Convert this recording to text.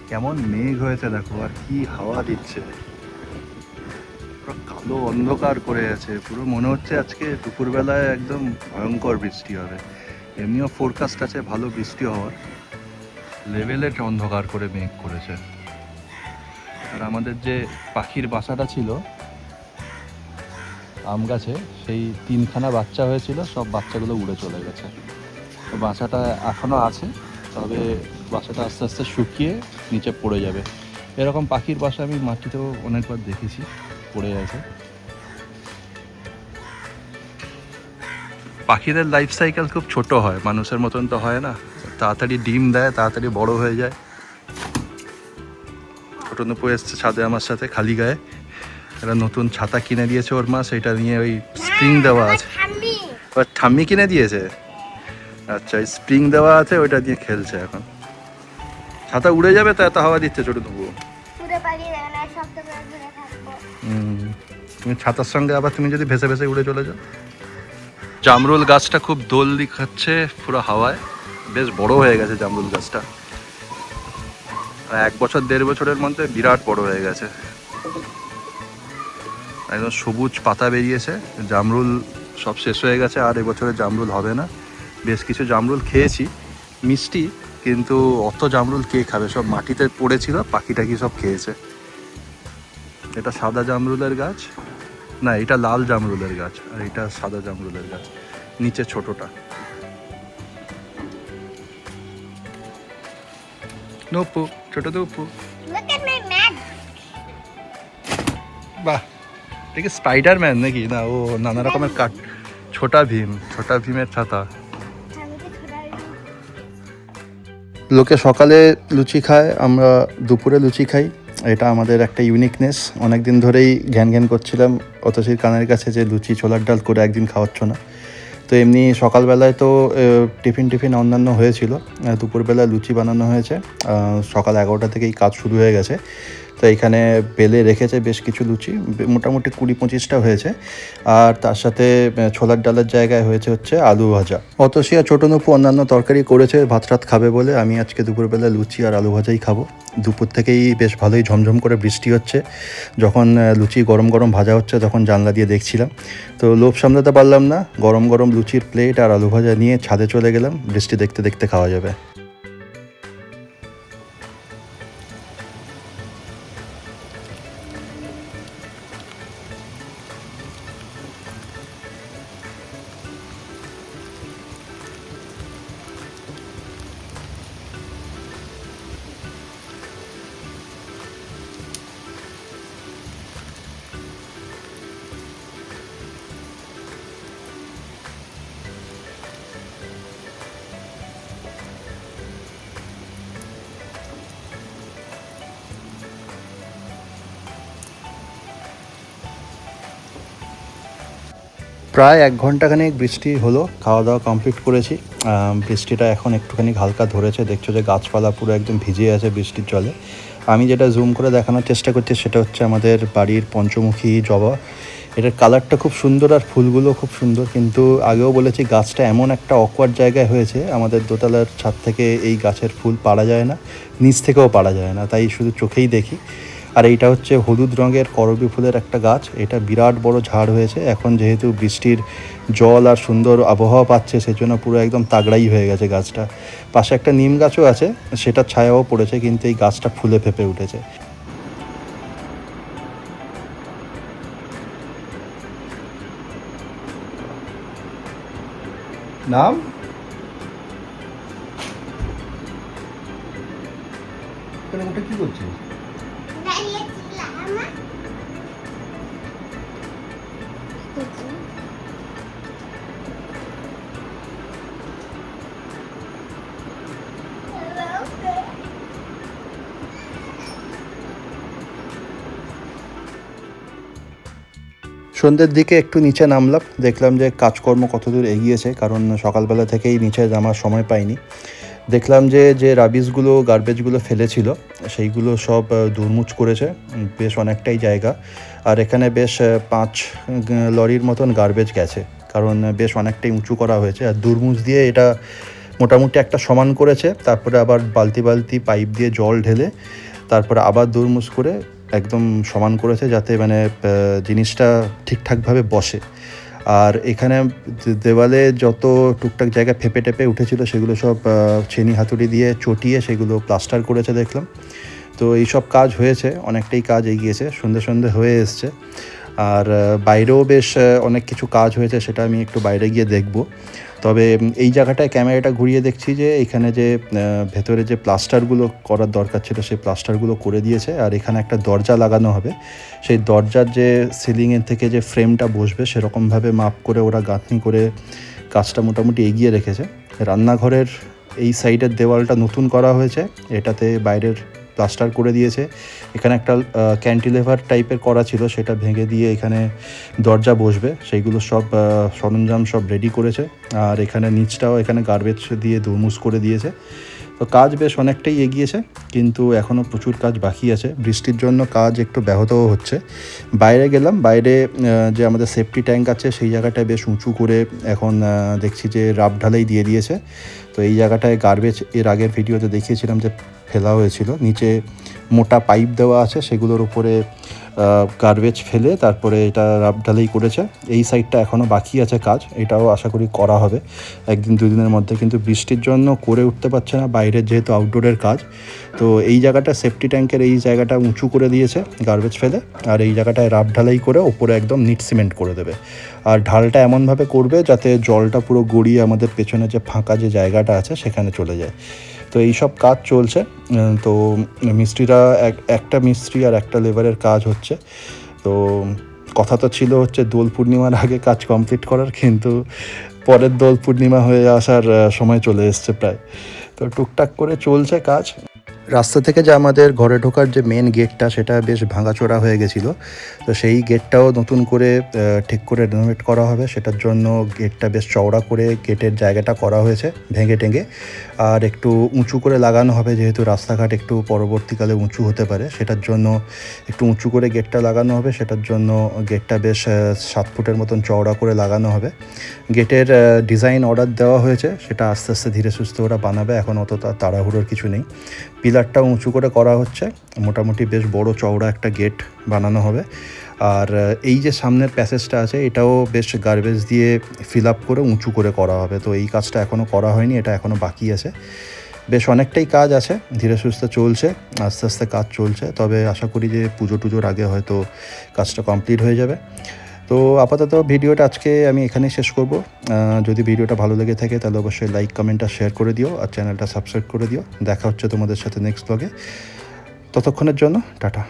কেমন মেঘ হয়েছে দেখো, আর কি হাওয়া দিচ্ছে। পুরো কালো অন্ধকার করে আছে, পুরো মনে হচ্ছে আজকে দুপুরবেলায় একদম ভয়ঙ্কর বৃষ্টি হবে। এমনিও ফোরকাস্ট আছে ভালো বৃষ্টি হওয়ার, লেভেলের অন্ধকার করে মেঘ করেছে। আর আমাদের যে পাখির বাসাটা ছিল আম গাছে, সেই 3খানা বাচ্চা হয়েছিল, সব বাচ্চাগুলো উড়ে চলে গেছে। তো বাসাটা এখনও আছে, তবে বাসাটা আস্তে আস্তে শুকিয়ে নিচে পড়ে যাবে। এরকম পাখির বাসা আমি মাটিতেও অনেকবার দেখেছি পড়ে আছে। পাখিদের লাইফ সাইকেল খুব ছোট হয়, মানুষের মতন তো হয় না, তাড়াতাড়ি ডিম দেয়, তাড়াতাড়ি বড় হয়ে যায়। ছোট নুপু এসছে ছাদে আমার সাথে খালি গায়ে। একটা নতুন ছাতা কিনে দিয়েছে ওর মা, সেটা নিয়ে ওই স্প্রিং দেওয়া আছে। ওর ঠাম্মি কিনে দিয়েছে, আচ্ছা স্প্রিং দেওয়া আছে, ওইটা দিয়ে খেলছে এখন। ছাতা উড়ে যাবে তো, এত হাওয়া দিচ্ছে ছোট নুপু। তুমি ছাতার সঙ্গে আবার তুমি যদি ভেসে ভেসে উড়ে চলে যাও। জামরুল গাছটা খুব দোল খাচ্ছে পুরো হাওয়ায়, বেশ বড় হয়ে গেছে জামরুল গাছটা। 1 বছর 1.5 বছরের মধ্যে বিরাট বড় হয়ে গেছে, একদম সবুজ পাতা বেরিয়েছে। জামরুল সব শেষ হয়ে গেছে, আর এবছরে জামরুল হবে না। বেশ কিছু জামরুল খেয়েছি, মিষ্টি, কিন্তু অত জামরুল কে খাবে, সব মাটিতে পড়েছিল, পাখি টাকি সব খেয়েছে। এটা সাদা জামরুলের গাছ, না এটা লাল জামরুলের গাছ, আর এটা সাদা জামরুলের গাছ, নিচে ছোটটা। নপু, ছোট নপু, বাহ, এটা কি স্পাইডারম্যান নাকি? না, ও নানা রকমের কাঠ। ছোটা ভীম, ছোটা ভীমের ছাতা। লোকে সকালে লুচি খায়, আমরা দুপুরে লুচি খাই। এটা আমাদের একটা ইউনিকনেস। অনেক দিন ধরেই ঘ্যান ঘ্যান করছিলাম অতসীর কানের কাছে যে লুচি ছোলার ডাল করে একদিন খাওয়াচ্ছ না। তো এমনি সকালবেলায় তো টিফিন অন্যান্য হয়েছিল, দুপুরবেলা লুচি বানানো হয়েছে। সকাল 11টা থেকেই কাজ শুরু হয়ে গেছে। তো এখানে বেলে রেখেছে বেশ কিছু লুচি, মোটামুটি 20-25টা হয়েছে। আর তার সাথে ছোলার ডালের জায়গায় হয়েছে হচ্ছে আলু ভাজা। অতসী আর ছোটো নুপু অন্যান্য তরকারি করেছে ভাত রাত খাবে বলে, আমি আজকে দুপুরবেলা লুচি আর আলু ভাজাই খাবো। দুপুর থেকেই বেশ ভালোই ঝমঝম করে বৃষ্টি হচ্ছে। যখন লুচি গরম গরম ভাজা হচ্ছে তখন জানলা দিয়ে দেখছিলাম, তো লোভ সামলাতে পারলাম না, গরম গরম লুচির প্লেট আর আলু ভাজা নিয়ে ছাদে চলে গেলাম। বৃষ্টি দেখতে দেখতে খাওয়া যাবে। প্রায় 1 ঘন্টাখানেক বৃষ্টি হলো, খাওয়া দাওয়া কমপ্লিট করেছি। বৃষ্টিটা এখন একটুখানি হালকা ধরেছে, দেখছো যে গাছপালা পুরো একদম ভিজে আছে বৃষ্টির জলে। আমি যেটা জুম করে দেখানোর চেষ্টা করছি সেটা হচ্ছে আমাদের বাড়ির পঞ্চমুখী জবা। এটার কালারটা খুব সুন্দর আর ফুলগুলো খুব সুন্দর, কিন্তু আগেও বলেছি গাছটা এমন একটা অকওয়ার্ড জায়গায় হয়েছে, আমাদের দোতলার ছাদ থেকে এই গাছের ফুল পাড়া যায় না, নিচ থেকেও পাড়া যায় না, তাই শুধু চোখেই দেখি। আর এইটা হচ্ছে হলুদ রঙের করবী ফুলের একটা গাছ, এটা বিরাট বড় ঝাড় হয়েছে। এখন যেহেতু বৃষ্টির জল আর সুন্দর আবহাওয়া পাচ্ছে, সেজন্য পুরো একদম তাগড়াই হয়ে গেছে গাছটা। পাশে একটা নিম গাছও আছে, সেটা ছায়াও পড়েছে, কিন্তু এই গাছটা ফুলে ফেঁপে উঠেছে। নাম ওটা কি করছিস? সন্ধ্যের দিকে একটু নিচে নামলাম, দেখলাম যে কাজকর্ম কতদূর এগিয়েছে, কারণ সকালবেলা থেকেই নিচে নামার সময় পাইনি। দেখলাম যে যে রাবিশগুলো গার্বেজগুলো ফেলেছিল সেইগুলো সব দুরমুচ করেছে, বেশ অনেকটাই জায়গা। আর এখানে বেশ 5 লরির মতন গার্বেজ গেছে, কারণ বেশ অনেকটাই উঁচু করা হয়েছে। আর দুরমুচ দিয়ে এটা মোটামুটি একটা সমান করেছে, তারপরে আবার বালতি বালতি পাইপ দিয়ে জল ঢেলে তারপরে আবার দুরমুস করে একদম সমান করেছে, যাতে মানে জিনিসটা ঠিকঠাকভাবে বসে। আর এখানে দেওয়ালে যত টুকটাক জায়গা ফেপে টেপে উঠেছিল সেগুলো সব ছেনি হাতুড়ি দিয়ে চটিয়ে সেগুলো প্লাস্টার করেছে দেখলাম। তো এইসব কাজ হয়েছে, অনেকটাই কাজ এগিয়েছে, সন্ধে সন্ধে হয়ে এসছে। আর বাইরেও বেশ অনেক কিছু কাজ হয়েছে, সেটা আমি একটু বাইরে গিয়ে দেখব। তবে এই জায়গাটায় ক্যামেরাটা ঘুরিয়ে দেখছি যে এখানে যে ভেতরে যে প্লাস্টারগুলো করার দরকার ছিল সেই প্লাস্টারগুলো করে দিয়েছে। আর এখানে একটা দরজা লাগানো হবে, সেই দরজার যে সিলিংয়ের থেকে যে ফ্রেমটা বসবে সেরকমভাবে মাপ করে ওরা গাঁথনি করে কাজটা মোটামুটি এগিয়ে রেখেছে। রান্নাঘরের এই সাইডের দেওয়ালটা নতুন করা হয়েছে, এটাতে বাইরের প্লাস্টার করে দিয়েছে। এখানে একটা ক্যান্টিলেভার টাইপের করা ছিল, সেটা ভেঙে দিয়ে এখানে দরজা বসবে, সেইগুলো সব সরঞ্জাম সব রেডি করেছে। আর এখানে নিচটাও এখানে গার্বেজ দিয়ে দুমুস করে দিয়েছে। তো কাজ বেশ অনেকটাই এগিয়েছে, কিন্তু এখনও প্রচুর কাজ বাকি আছে। বৃষ্টির জন্য কাজ একটু ব্যাহতও হচ্ছে। বাইরে গেলাম, বাইরে যে আমাদের সেফটি ট্যাঙ্ক আছে সেই জায়গাটায় বেশ উঁচু করে এখন দেখছি যে রাব ঢালাই দিয়ে দিয়েছে। তো এই জায়গাটায় গার্বেজ এর আগের ভিডিওতে দেখিয়েছিলাম যে ফেলা হয়েছিল, নিচে মোটা পাইপ দেওয়া আছে, সেগুলোর উপরে গার্বেজ ফেলে তারপরে এটা রাব ঢালাই করেছে। এই সাইডটা এখনও বাকি আছে কাজ, এটাও আশা করি করা হবে একদিন দুদিনের মধ্যে, কিন্তু বৃষ্টির জন্য করে উঠতে পারছে না বাইরের, যেহেতু আউটডোরের কাজ। তো এই জায়গাটা সেফটি ট্যাঙ্কের এই জায়গাটা উঁচু করে দিয়েছে গার্বেজ ফেলে, আর এই জায়গাটায় রাব ঢালাই করে ওপরে একদম নিট সিমেন্ট করে দেবে। আর ঢালটা এমনভাবে করবে যাতে জলটা পুরো গড়িয়ে আমাদের পেছনে যে ফাঁকা যে জায়গাটা আছে সেখানে চলে যায়। তো এই সব কাজ চলছে। তো মিস্ত্রিরা একটা মিস্ত্রি আর একটা লেবারের কাজ হচ্ছে। তো কথা তো ছিল হচ্ছে দোল পূর্ণিমার আগে কাজ কমপ্লিট করার, কিন্তু পরের দোল পূর্ণিমা হয়ে আসার সময় চলে এসছে প্রায়। তো টুকটাক করে চলছে কাজ। রাস্তা থেকে যে আমাদের ঘরে ঢোকার যে মেন গেটটা সেটা বেশ ভাঙাচোরা হয়ে গেছিলো, তো সেই গেটটাও নতুন করে ঠিক করে রেনোভেট করা হবে। সেটার জন্য গেটটা বেশ চওড়া করে গেটের জায়গাটা করা হয়েছে ভেঙে টেঙে, আর একটু উঁচু করে লাগানো হবে, যেহেতু রাস্তাঘাট একটু পরবর্তীকালে উঁচু হতে পারে, সেটার জন্য একটু উঁচু করে গেটটা লাগানো হবে। সেটার জন্য গেটটা বেশ 7 ফুটের মতন চওড়া করে লাগানো হবে। গেটের ডিজাইন অর্ডার দেওয়া হয়েছে, সেটা আস্তে আস্তে ধীরে সুস্থে ওরা বানাবে, এখন অত তাড়াহুড়োর কিছু নেই। পিলারটাও উঁচু করে করা হচ্ছে, মোটামুটি বেশ বড় চওড়া একটা গেট বানানো হবে। আর এই যে সামনের প্যাসেজটা আছে এটাও বেশ গার্বেজ দিয়ে ফিল আপ করে উঁচু করে করা হবে। তো এই কাজটা এখনও করা হয়নি, এটা এখনও বাকি আছে। বেশ অনেকটাই কাজ আছে, ধীরে সুস্থে চলছে, আস্তে আস্তে কাজ চলছে। তবে আশা করি যে পুজো টুজোর আগে হয়তো কাজটা কমপ্লিট হয়ে যাবে। তো আপাতত ভিডিওটা আজকে আমি এখানেই শেষ করব। যদি ভিডিওটা ভালো লেগে থাকে তাহলে অবশ্যই লাইক কমেন্ট আর শেয়ার করে দিও, আর চ্যানেলটা সাবস্ক্রাইব করে দিও। দেখা হচ্ছে তোমাদের সাথে নেক্সট ব্লগে। ততক্ষণের জন্য টাটা।